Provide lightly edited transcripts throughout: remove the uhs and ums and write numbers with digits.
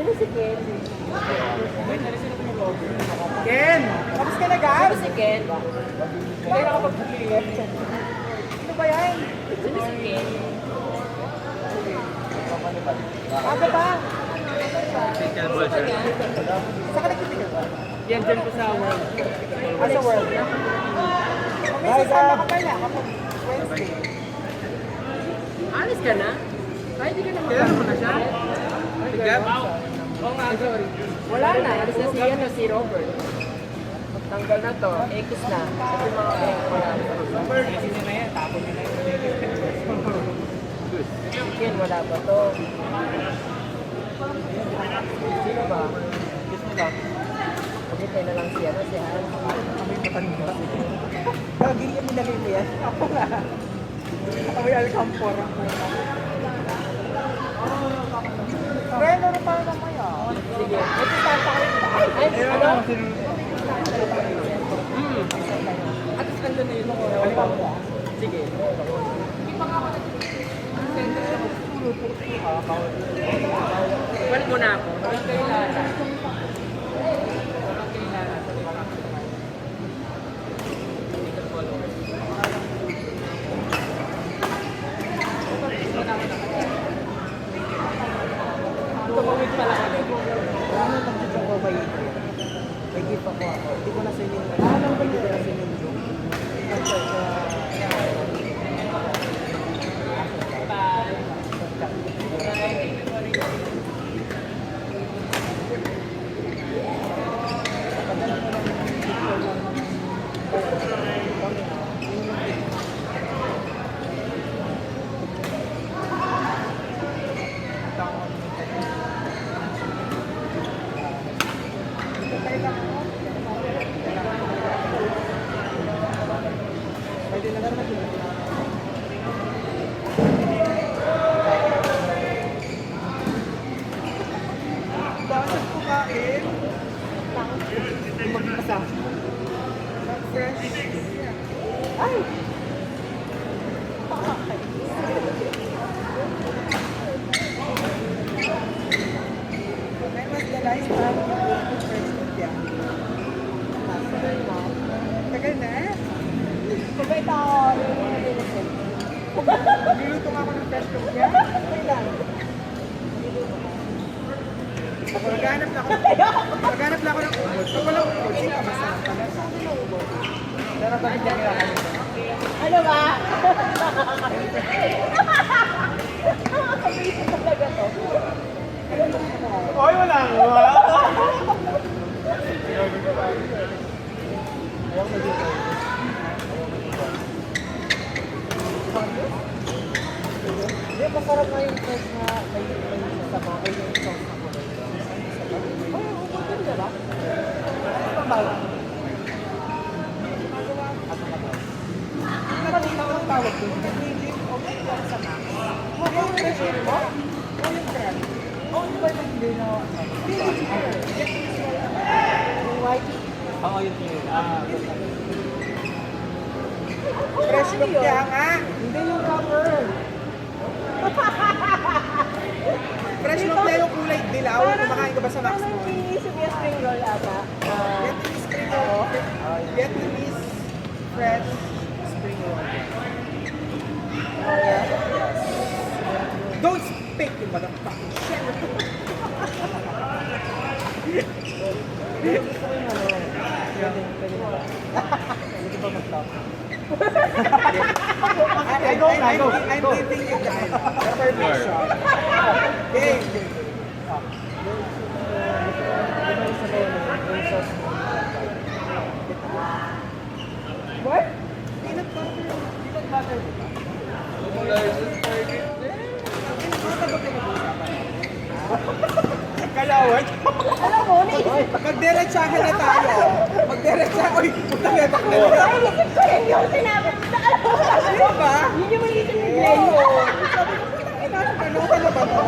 Ano si Ken? Ken! Tapos ka na, Ano guys? si Ken? Hindi na kapag Ano ba yan? Ano si Ken? Aga pa? Gusto ka niya? Saan ka nagtitigil ba? Yan dyan po sa world. Sa world? May sasama ka pala kapag Wednesday. Honest ka na? Ay, di ka na Kailan mo na siya? Tigap? Oo nga, sorry. Wala na. Alis na si Robert. Tanggal na to. X na. Kasi mga wala. Sino na yan? Tapon nila yun. Ken, wala pa to. Sino ba? Kiss mo lang. Pagkitay na lang siya. Si Han. Lagi niya minagay mo yan. Ako nga. Ako yung alcampor. Friend, ano pa naman yan? Sige. Ito saan pa kayo? Ay, ano? At least nandun na yun. Sige. Well mo na ako. Tumawid pala kami. Ano nag-gift ako ba yun? May gift ako. Hindi ko na sining. Ano ba yun? Hindi ko na sining. Pwede na naman. Bakit kumain? Magpasa. Fresh. Ay! When was the last time you went to Fresh India? Tagal na? Sabay tao. Niluto nga ako ng Fresh India? Kailan? Maghanap na ako. Maghanap na ako ng ubod. Pag walang ubod, sino ka masarap pala? Pero bakit niya kailangan? Ano ba? Nakakabisi talaga to. Oy, wala nga. Hindi, masarap na yung sauce na may sasama. Ay, yung sauce na kulay. Ay, ubod yun, diba? Ano pa ba? Ano ba dito ang tawag doon? Nagiging o may sama. Yung fresh yun mo? O yung crab? O yung ba yung hindi na... Yung white? Oo, yun yun. Fresh look kaya nga. Hindi yung rubber. Fresh look kaya yung kulay dilaw. Kumakain ka ba sa Max Parang mo? iniisip yung spring roll ata. Vietnamese spring roll. Vietnamese fresh spring roll. Oh, yeah? Don't speak, you motherfucking shit. Gusto ko yung ano. Pwede mo ba? Hindi ba mag-stop? I go. I'm giving you the permission. Game. What? Peanut butter. Peanut butter. Kalawat. Alam mo, naisip Magdiretsahan na tayo. Magdiretsahan. Uy, puta na ito. Ay, naisip ko yun yung sinabi mo sa alam mo. Ano ba? Yun yung maisip ni Glenn. Ano ka na ba to?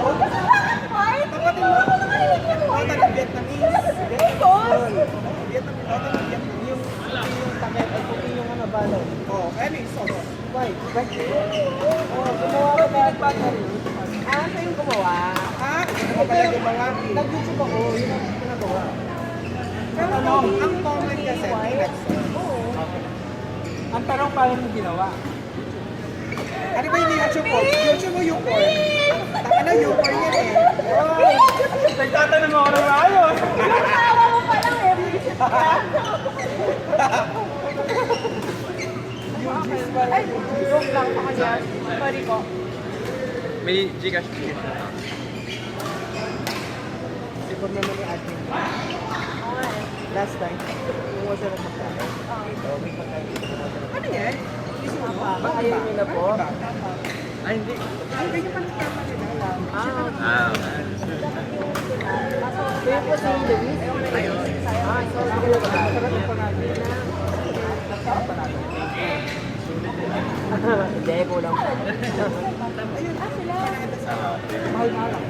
Ay, Kapatid mo. Nota ng Vietnamese. Vietnamese. Nota ng Vietnamese. Yung takip. Ay, kung yung ano ba? Oo, ano yung sauce? Why? Oh, gumawa ka ba? Ah, siya yung gumawa. Ah, ito ba pala gumawa? nag-YouTube ako, yun ang pinagawa. Pero ang common kasi, peanuts. Ang tanong, paano mo ginawa? Ano ba yung YouTube ko? YouTube mo yung porn. Taka na yung porn yan eh. Nagtatanong ako ng ayos. Tawa mo pa lang eh. Ay, joke lang sa kanya. Sorry po. May Gcash po. Siguro naman yung admin. Last time, kumuha siya ng pagkain. May pagkain. Ano yan? Ba, ayaw nyo na po? Ay, hindi. Ay, ganyan pa nagkama nila. Ah, kayo po si Luis? Ah, so, sige lang ba? Sarap pa natin. Hindi, kulang po. Ayun, sila. Mahal nga lang.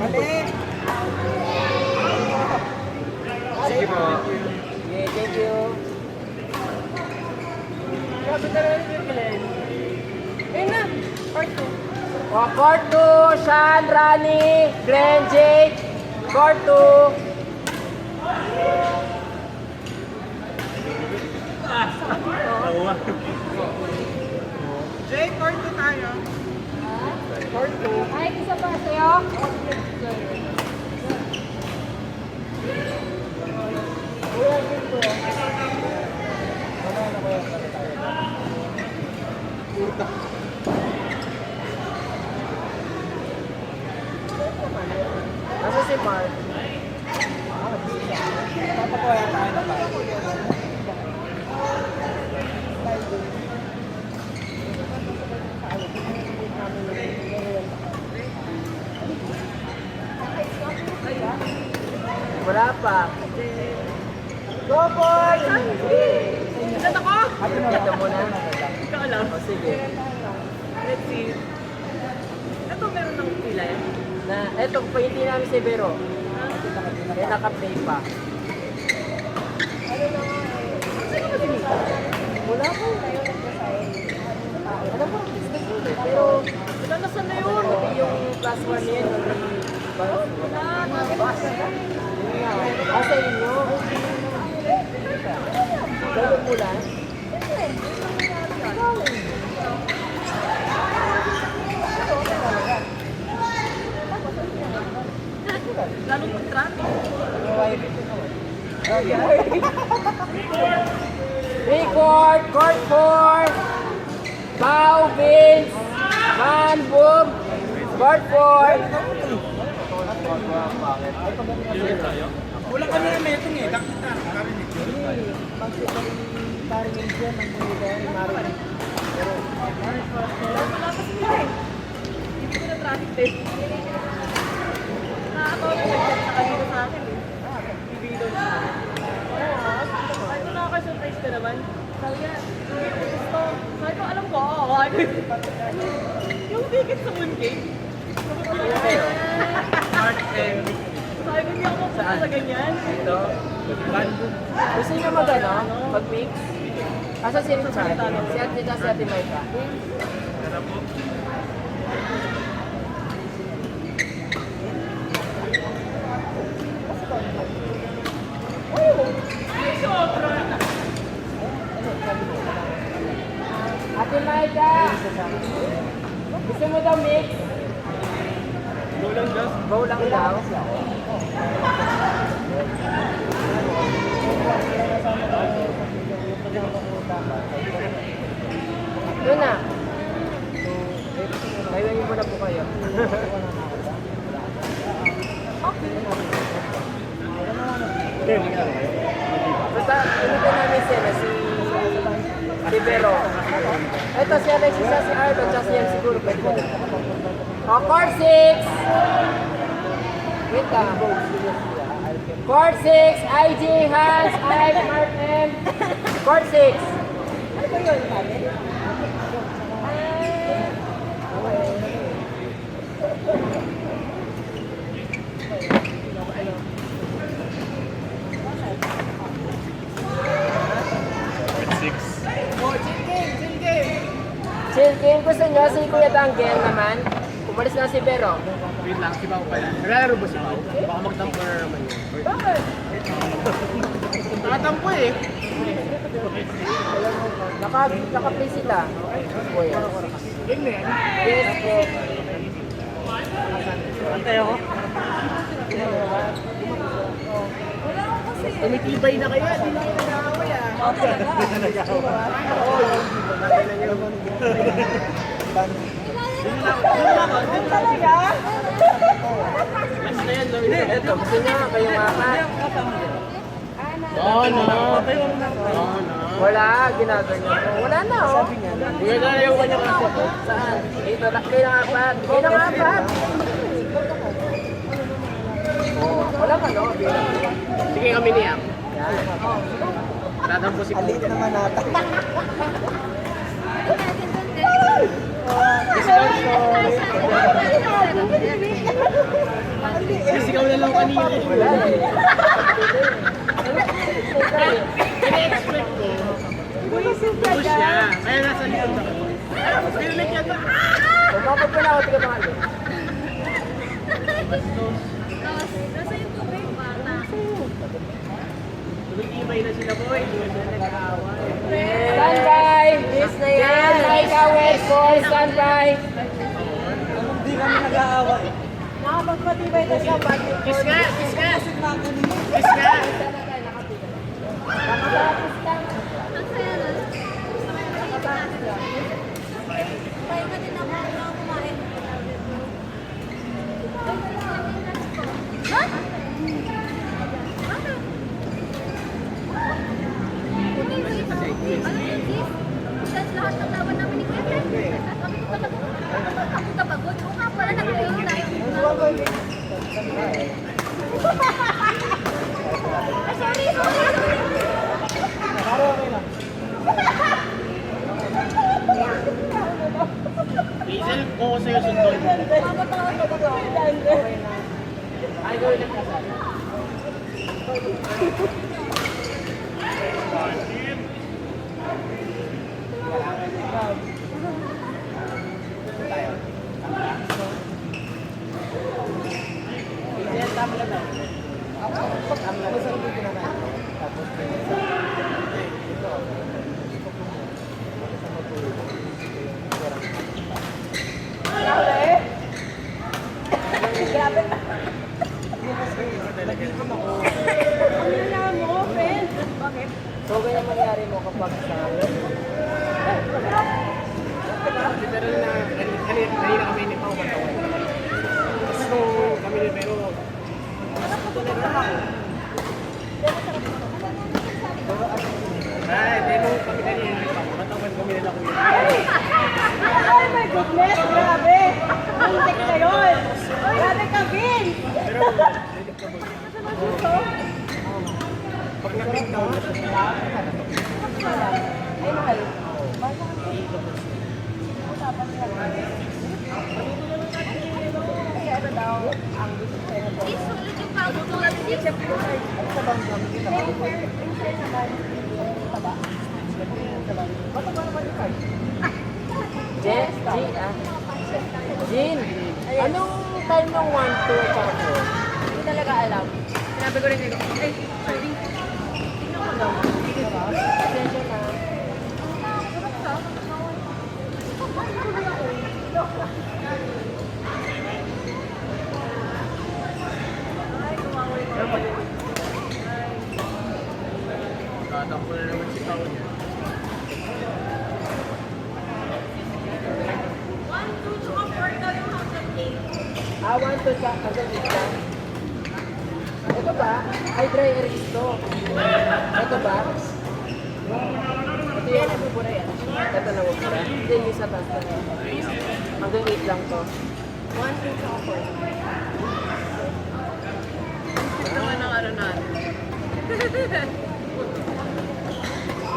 Mali! Sige po. Okay, thank you. Grabe talaga yung Glenn. Ayun na, part 2. O, court 2, Sean, Rani, Glenn, Jake. Court 2. Jay, court to tayo. Court to. Ay, isa pa sa'yo. Nasa si Mark? Papakuha tayo na pa. Wala pa. Go, boy! Ilan ako? Ito muna. Ikaw alam. O, sige. Let's see. Ito meron ng pilay. Na, eto, pahinti namin si Vero. Kaya naka-play pa. Wala po. Alam mo, business yun eh. Pero, Wala na saan na yun. yung plus 1 yan, sa inyo. Gawin mo lang. Lalong mag-traffic. Record, court 4. Bow, Vince. Man, boom. Court 4. Wala kami na metong eh. Nakita. Karinig yun. Parang yung dyan, ang pumili ni Marilyn. Wala pa sila eh. Hindi ko na traffic test. Nakakatawa ko nag-chat sa kanina sa akin eh. Bibilo na. Ay, ito nakaka-surprise ka naman. Sabi niya, hindi ko gusto. Sabi ko, alam ko, oo. Yung ticket sa Mooncake. Sabi ko, hindi ako mapunta sa ganyan. Ito. Gusto niyo mag-ano? Mag-mix? Asa si Richard? Si Ate si Ate Maika. Ate Maika! Gusto mo daw mix? Go lang daw. Yun na. Kailangan mo na po kayo. Basta, pinito namin sila, si Vero. Ito si Alexis, si Arlo, tsaka si Yan siguro. Pwede mo. O, court 6! Wait lang. Court 6, IG, Hans, I, Mark M. Court 6. Ano ba yun, sabi? Chill game. Gusto nyo si Kuya Tanggel naman? Umalis na si Vero. Wait lang, si Pao pala. Naglalaro ba si Pao? Baka magtampo na naman yun. Bakit? Nakatampo eh. Naka-play sila. Kuya. Game na yan. Yes, po. Antay ako. Tumitibay na kaya, hindi na kayo nag-aaway ah. Oo, talaga. Talaga? Last na yan, Loy. Ito, gusto niya kayong apat. Oo na. Wala, ginagawa ko. Wala na, oh. Hindi na yung kanya kasi. Saan? Dito, kailang apat. Kailang apat. Oh, wala ka, no? Bilang apat. Sige kami niya. Yan. Tatampo si Pao. Alit naman nata. Kasi ikaw na lang kanina. Wala eh. Ini-expect ko. Push siya. Kaya nasa likod ako. Pero like yan. Kung kapag pa na ako, tiga pangalan. Nasa yung tubig, bata. Tumitibay na sila boy. Hindi na nag-aaway. Standby! Yes na yan! Maika, wait for standby! Hindi kami nag-aaway. Nakapagpatibay na siya, bakit? Kiss nga! Kiss nga! Kiss nga! Ang saya nun. Pahinga din ako na kumain. Ha? Ano yun, sis? Kasi lahat ng laban namin ni Kuya Ken. Sabi ko talaga, ako kapagod. Oo nga pala, nag-iing tayo. Sorry, sorry. Diesel, kung ko sa'yo sundon. Ay, gawin ng kasal. So, ganyan mangyari mo kapag sa... Pero na, kanina kami ni Pao matawag. Tapos nung kami ni Pero, ay, di nung kami kanina ni Pao, matawag kami nila Kuya. Oh my goodness, grabe! Muntik na yun! Grabe ka, Vin! Pero, pag na-pick down, Ay, mahal. Isulit yung pagod ko lang sis. Jen, Jean, anong time ng 1, 2, at saka 4? Hindi talaga alam. Sinabi ko rin kayo, ay, sorry. Tingnan mo daw. Attention na. tatampo na naman si Pao niya. Ah, 1, 2, sa hanggang 8 lang. Ito ba? Ay, dry erase to. Ito ba? Ito yung nabubura yan. Ito nabubura. Hindi, yung sa taas na. Hanggang 8 lang to. 1, 2, sa 4. Ito naman ang ano natin.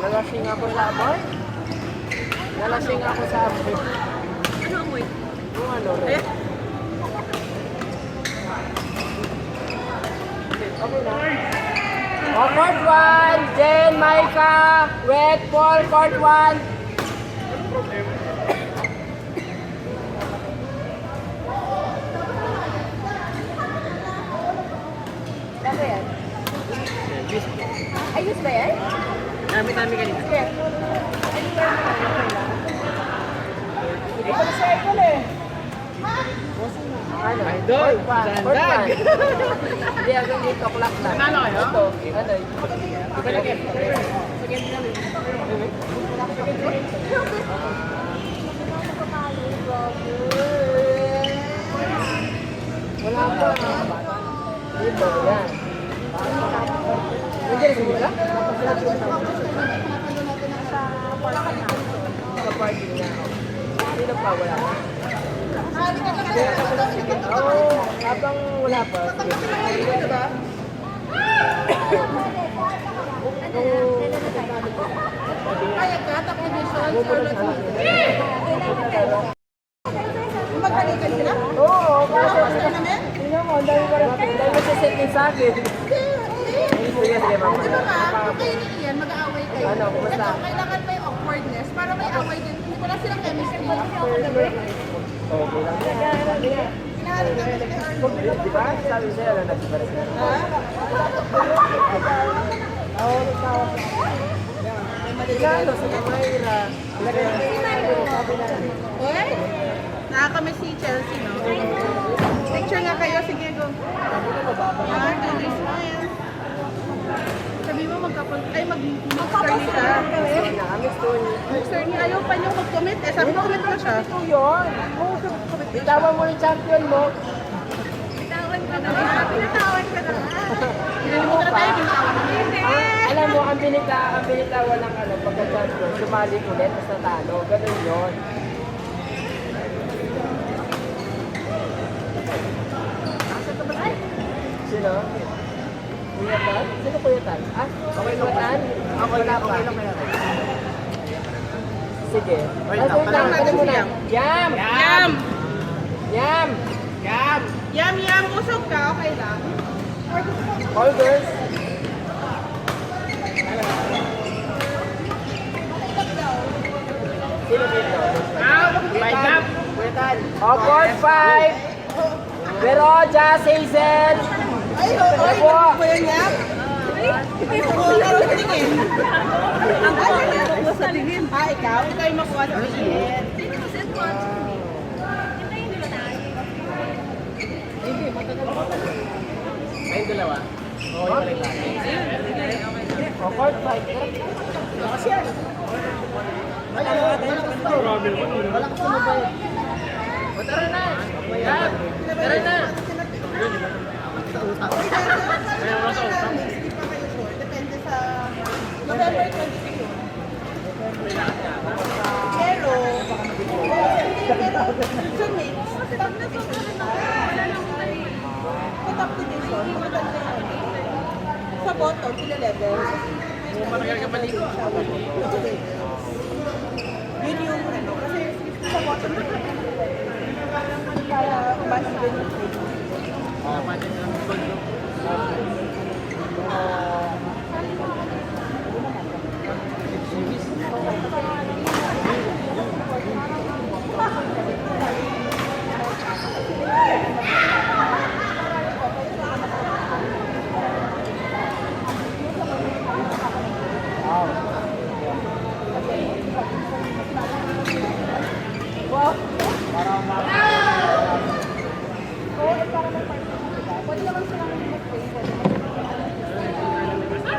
Nalasing ako sa amoy. Nalasing ako sa amoy. Ano amoy? Yung ano, Eh? okay na. Oh, court 1, Jen, Micah, Red, Paul, court 1. ba yan? Ayos ba yan? Dami-dami kanina. Sige. Hindi ko na cycle eh. Ano? Idol, sandag. Hindi, hanggang dito, clock lang. Nanalo kayo? Ito, ano? Wala pa. Dito, yan. Nandiyan si Mila? Sa parking na. Sino pa? Wala pa. Oo, habang wala pa. Sige. Kaya ka, tapos division, Pumunta sa akin. Maghalikan sila? Oo, kaso Basta namin? tingnan mo, ang dami mo sa setting sa akin. Sige, sige, mama. Di ba nga, kung kayo ni Ian, mag-aaway kayo. Ano, kumusta? Ito, kailangan may awkwardness para may away din. Wala silang chemistry. Okay lang. Hinahanap namin si Arlo. Di ba? Sabi sa'yo na nagsipares na. Regalo sa Mayra. Eh? Nakakamiss si Chelsea, no? Picture nga kayo, sige, go. Yan, do smile. Sabi mo mag-star ni siya. Nakamiss to niya. Sir, ayaw pa niyong mag-commit. Eh, sabi ko, commit mo siya. Ito yun. Bitawan mo yung champion mo. Bitawan ko na. Pinatawan ko na. Pinalimutan na tayo, pintawan na. Alam mo, ang binitawan ng ano, pagka-champion, sumali ulit, tapos natalo. Ganun yun. Sino? Kuya Tan? Sino Kuya Tan? Ah, okay Kuya Tan? Wala pa. Sige. Wait lang, ano muna? Yam! Yam! Yam! Yam! Yam, yam, usog ka, okay lang. All girls. Sino dito? Five up! Awkward 5. Veroja, Hazel. Ay, ay, Ako. ba yan, Yam? Ang sa tingin. Ah, ikaw? Ikaw yung makuha sa tingin. Ayun dalawa. Oo, yung balik tayo. Awkward 5. O tara na. Yam! Tara na. Depende sa November 22. Pero, sa mates, top division, maganda yun. Sa bottom, sila level. Kung matagal ka baligo. Yun yung ano, kasi sa bottom, para ba even yung Oo, pati na.